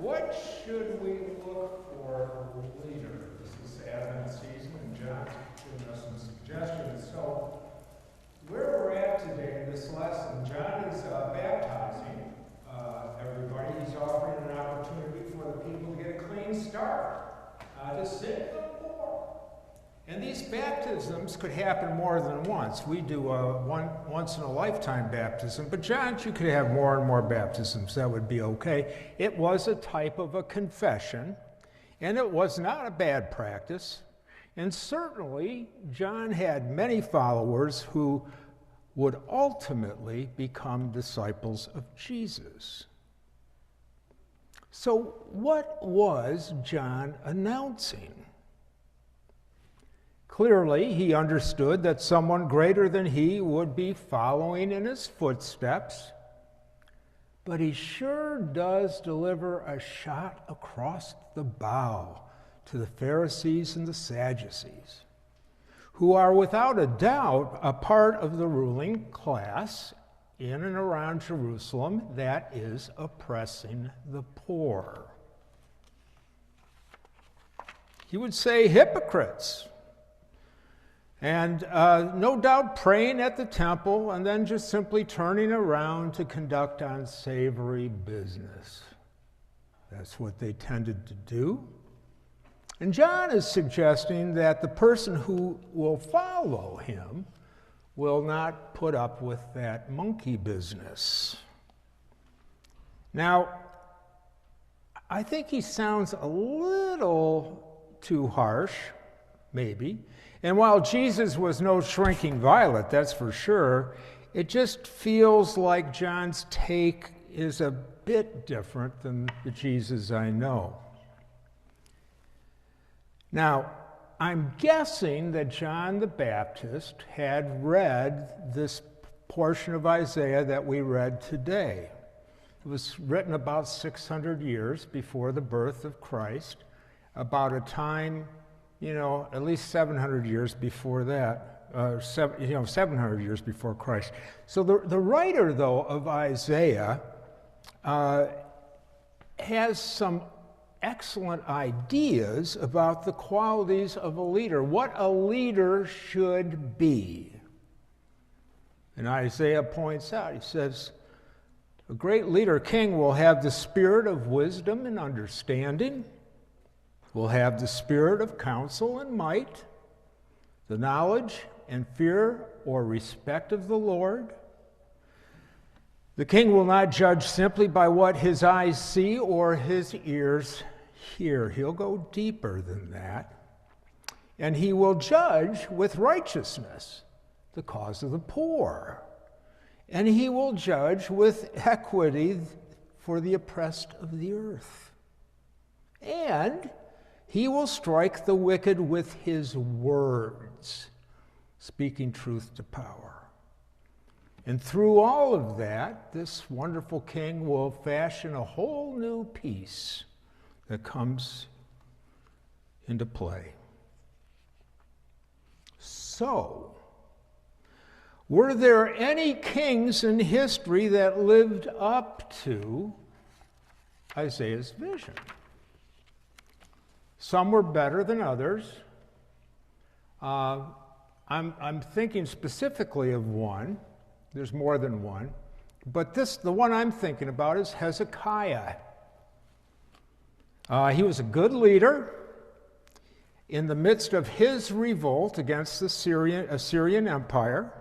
What should we look for in a leader? This is Advent season, and John's given us some suggestions. So, where we're at today in this lesson, John is baptizing everybody. He's offering an opportunity for the people to get a clean start, to save the poor. And these baptisms could happen more than once. We do a once-in-a-lifetime baptism, but John, you could have more and more baptisms. That would be okay. It was a type of a confession, and it was not a bad practice. And certainly, John had many followers who would ultimately become disciples of Jesus. So, what was John announcing? Clearly, he understood that someone greater than he would be following in his footsteps, but he sure does deliver a shot across the bow to the Pharisees and the Sadducees, who are without a doubt a part of the ruling class in and around Jerusalem that is oppressing the poor. He would say hypocrites. And no doubt praying at the temple and then just simply turning around to conduct unsavory business. That's what they tended to do. And John is suggesting that the person who will follow him will not put up with that monkey business. Now, I think he sounds a little too harsh, maybe. And while Jesus was no shrinking violet, that's for sure, it just feels like John's take is a bit different than the Jesus I know. Now, I'm guessing that John the Baptist had read this portion of Isaiah that we read today. It was written about 600 years before the birth of Christ, about a time, at least 700 years before that, 700 years before Christ. So the writer, though, of Isaiah has some excellent ideas about the qualities of a leader, what a leader should be. And Isaiah points out, he says, a great leader, king, will have the spirit of wisdom and understanding, will have the spirit of counsel and might, the knowledge and fear or respect of the Lord. The king will not judge simply by what his eyes see or his ears hear. He'll go deeper than that. And he will judge with righteousness the cause of the poor. And he will judge with equity for the oppressed of the earth. And he will strike the wicked with his words, speaking truth to power. And through all of that, this wonderful king will fashion a whole new peace that comes into play. So, were there any kings in history that lived up to Isaiah's vision? Some were better than others. I'm thinking specifically of one. There's more than one. But the one I'm thinking about is Hezekiah. He was a good leader. In the midst of his revolt against the Assyrian Empire,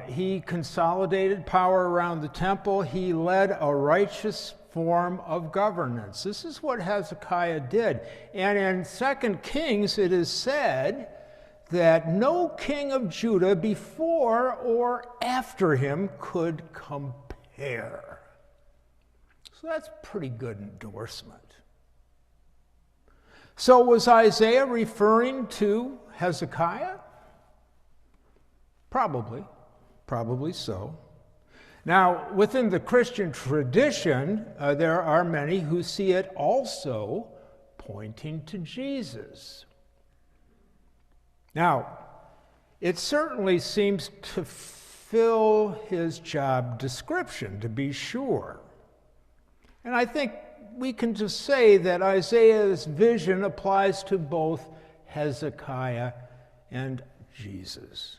he consolidated power around the temple. He led a righteous form of governance. This is what Hezekiah did. And in 2 Kings, it is said that no king of Judah before or after him could compare. So that's pretty good endorsement. So was Isaiah referring to Hezekiah? Probably so. Now, within the Christian tradition, there are many who see it also pointing to Jesus. Now, it certainly seems to fill his job description, to be sure. And I think we can just say that Isaiah's vision applies to both Hezekiah and Jesus.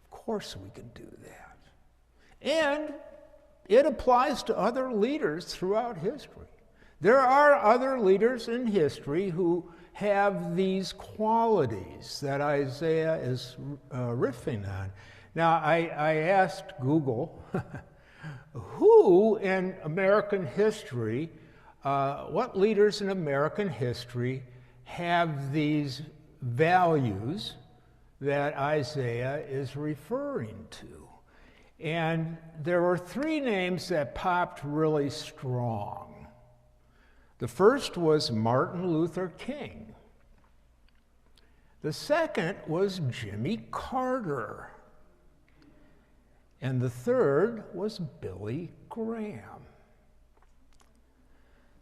Of course we can do that. And it applies to other leaders throughout history. There are other leaders in history who have these qualities that Isaiah is riffing on. Now, I asked Google, who in American history, what leaders in American history have these values that Isaiah is referring to? And there were three names that popped really strong. The first was Martin Luther King. The second was Jimmy Carter. And the third was Billy Graham.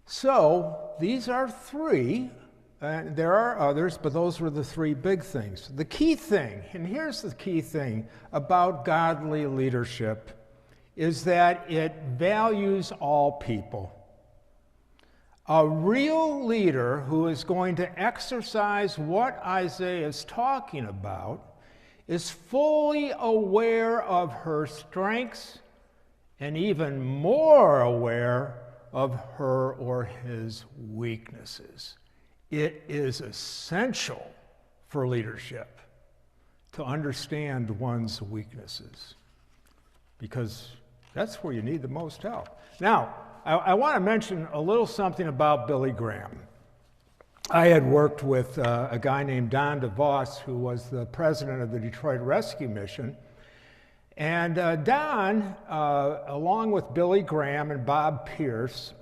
So these are three. There are others, but those were the three big things. The key thing, and here's the key thing about godly leadership, is that it values all people. A real leader who is going to exercise what Isaiah is talking about is fully aware of her strengths and even more aware of her or his weaknesses. It is essential for leadership to understand one's weaknesses, because that's where you need the most help. Now, I want to mention a little something about Billy Graham. I had worked with a guy named Don DeVos, who was the president of the Detroit Rescue Mission. And Don, along with Billy Graham and Bob Pierce,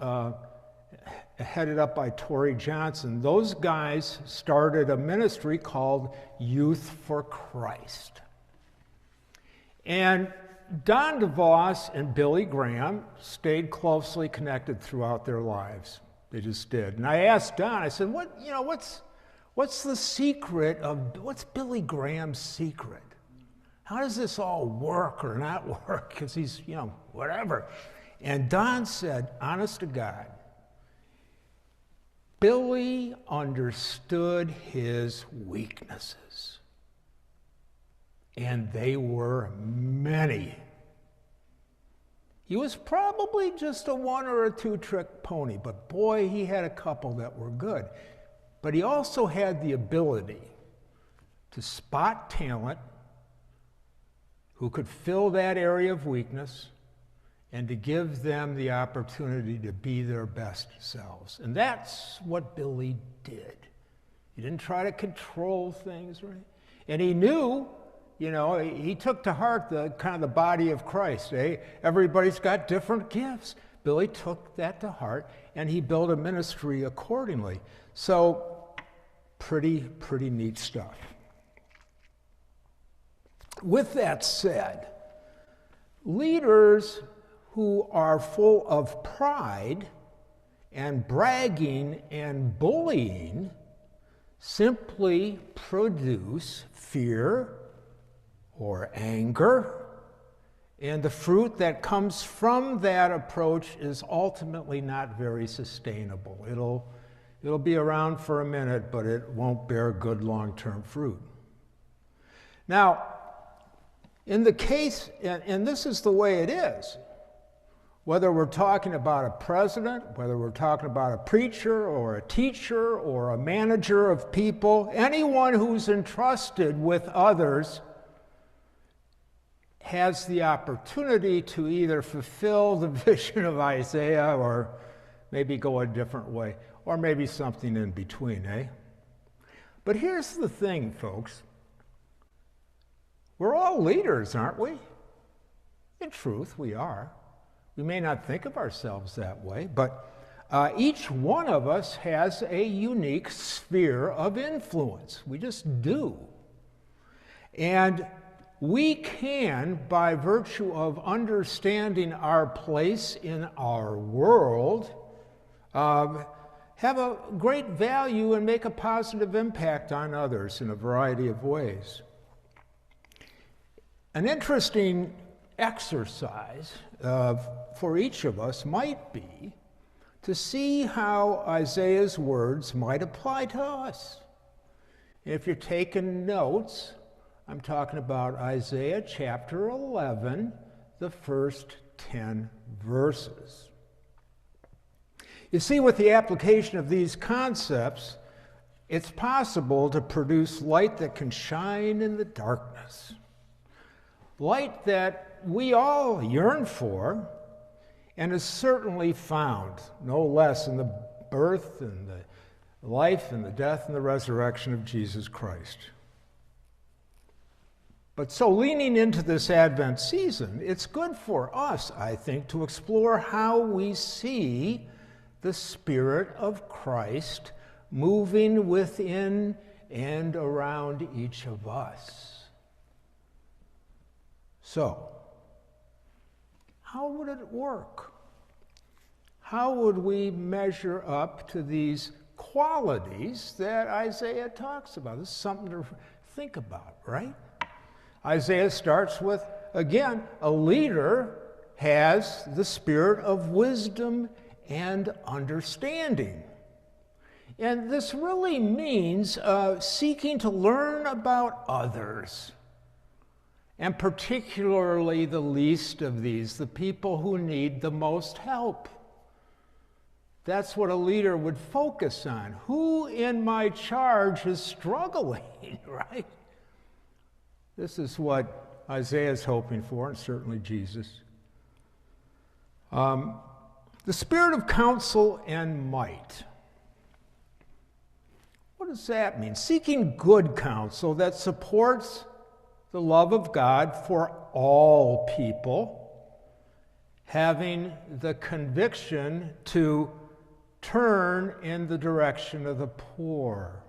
headed up by Torrey Johnson, those guys started a ministry called Youth for Christ. And Don DeVos and Billy Graham stayed closely connected throughout their lives. They just did. And I asked Don, I said, what's the secret of, what's Billy Graham's secret? How does this all work or not work? Because he's, whatever. And Don said, honest to God, Billy understood his weaknesses. And they were many. He was probably just a one or a two trick pony, but boy, he had a couple that were good. But he also had the ability to spot talent who could fill that area of weakness and to give them the opportunity to be their best selves. And that's what Billy did. He didn't try to control things, right? And he knew, he took to heart the kind of the body of Christ. Everybody's got different gifts. Billy took that to heart, and he built a ministry accordingly. So, pretty neat stuff. With that said, leaders who are full of pride and bragging and bullying simply produce fear or anger, and the fruit that comes from that approach is ultimately not very sustainable. It'll be around for a minute, but it won't bear good long-term fruit. Now, in the case, and this is the way it is, whether we're talking about a president, whether we're talking about a preacher or a teacher or a manager of people, anyone who's entrusted with others has the opportunity to either fulfill the vision of Isaiah or maybe go a different way, or maybe something in between, But here's the thing, folks. We're all leaders, aren't we? In truth, we are. We may not think of ourselves that way, but each one of us has a unique sphere of influence. We just do. And we can, by virtue of understanding our place in our world, have a great value and make a positive impact on others in a variety of ways. An interesting exercise for each of us might be to see how Isaiah's words might apply to us. If you're taking notes, I'm talking about Isaiah chapter 11, the first 10 verses. You see, with the application of these concepts, it's possible to produce light that can shine in the darkness. Light that we all yearn for, and is certainly found no less in the birth and the life and the death and the resurrection of Jesus Christ. But so leaning into this Advent season, it's good for us, I think, to explore how we see the Spirit of Christ moving within and around each of us. So, how would it work? How would we measure up to these qualities that Isaiah talks about? This is something to think about, right? Isaiah starts with, again, a leader has the spirit of wisdom and understanding. And this really means seeking to learn about others, and particularly the least of these, the people who need the most help. That's what a leader would focus on. Who in my charge is struggling, right? This is what Isaiah is hoping for, and certainly Jesus. The spirit of counsel and might. What does that mean? Seeking good counsel that supports the love of God for all people, having the conviction to turn in the direction of the poor.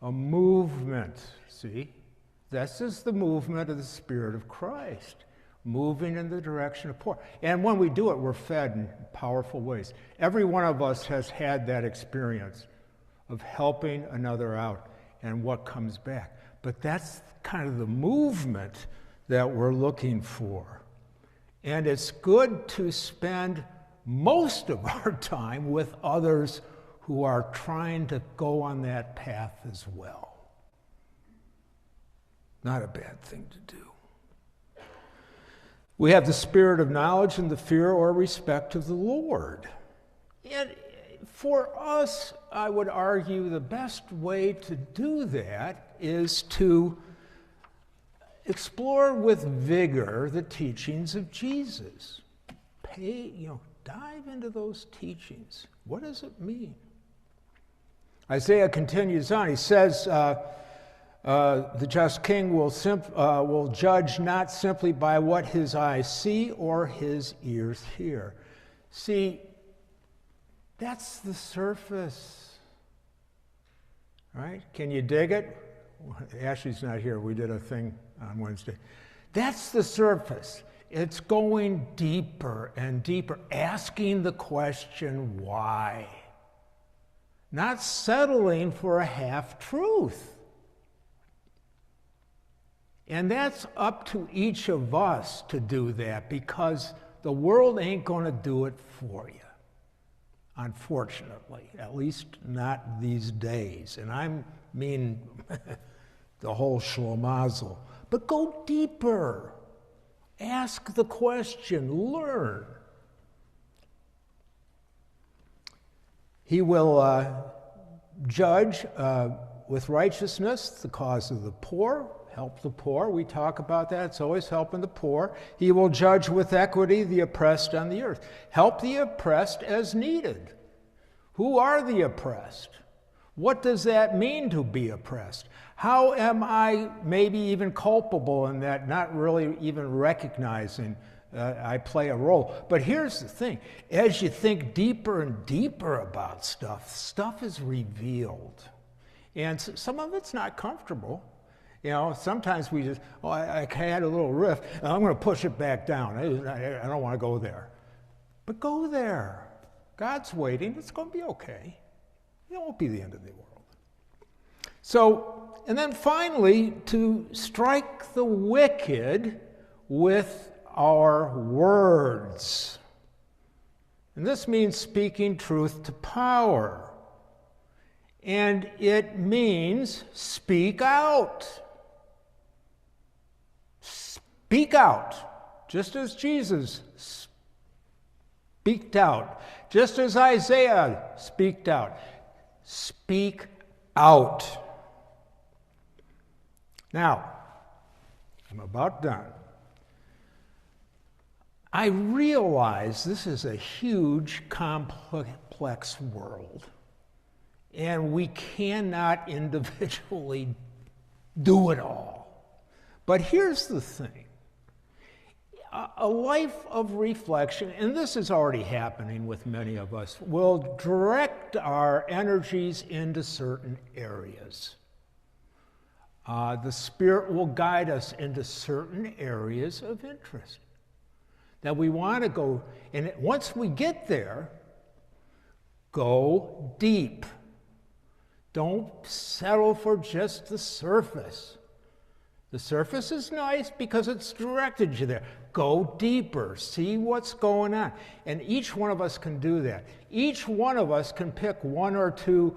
A movement, see? This is the movement of the Spirit of Christ, moving in the direction of poor. And when we do it, we're fed in powerful ways. Every one of us has had that experience of helping another out and what comes back. But that's kind of the movement that we're looking for. And it's good to spend most of our time with others who are trying to go on that path as well. Not a bad thing to do. We have the spirit of knowledge and the fear or respect of the Lord. And for us, I would argue the best way to do that is to explore with vigor the teachings of Jesus. Dive into those teachings. What does it mean? Isaiah continues on. He says, the just king will judge not simply by what his eyes see or his ears hear. See, that's the surface, right? Can you dig it? Ashley's not here. We did a thing on Wednesday. That's the surface. It's going deeper and deeper, asking the question, why? Not settling for a half-truth. And that's up to each of us to do that, because the world ain't going to do it for you, unfortunately, at least not these days. And I mean the whole schlomazel. But go deeper. Ask the question, learn. He will judge with righteousness the cause of the poor, help the poor. We talk about that. It's always helping the poor. He will judge with equity the oppressed on the earth. Help the oppressed as needed. Who are the oppressed? What does that mean to be oppressed? How am I maybe even culpable in that, not really even recognizing I play a role? But here's the thing. As you think deeper and deeper about stuff is revealed. And some of it's not comfortable. Sometimes we just, I had a little riff, and I'm going to push it back down. I don't want to go there. But go there. God's waiting. It's going to be okay. It won't be the end of the world. So, and then finally, to strike the wicked with our words. And this means speaking truth to power. And it means speak out. Speak out, just as Jesus speaked out, just as Isaiah speaked out. Speak out. Now, I'm about done. I realize this is a huge, complex world, and we cannot individually do it all. But here's the thing. A life of reflection, and this is already happening with many of us, will direct our energies into certain areas. The Spirit will guide us into certain areas of interest that we want to go. And once we get there, go deep. Don't settle for just the surface. The surface is nice because it's directed you there. Go deeper. See what's going on. And each one of us can do that. Each one of us can pick one or two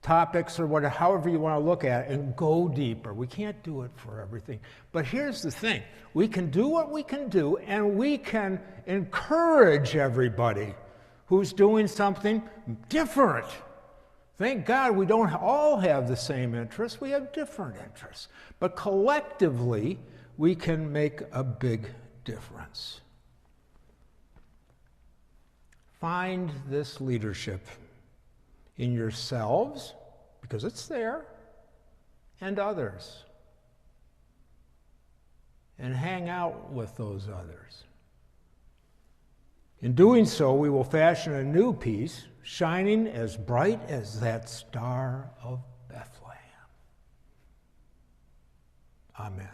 topics or whatever, however you want to look at it, and go deeper. We can't do it for everything. But here's the thing. We can do what we can do, and we can encourage everybody who's doing something different. Thank God we don't all have the same interests. We have different interests. But collectively, we can make a big difference. Find this leadership in yourselves, because it's there, and others. And hang out with those others. In doing so, we will fashion a new peace, shining as bright as that star of Bethlehem. Amen.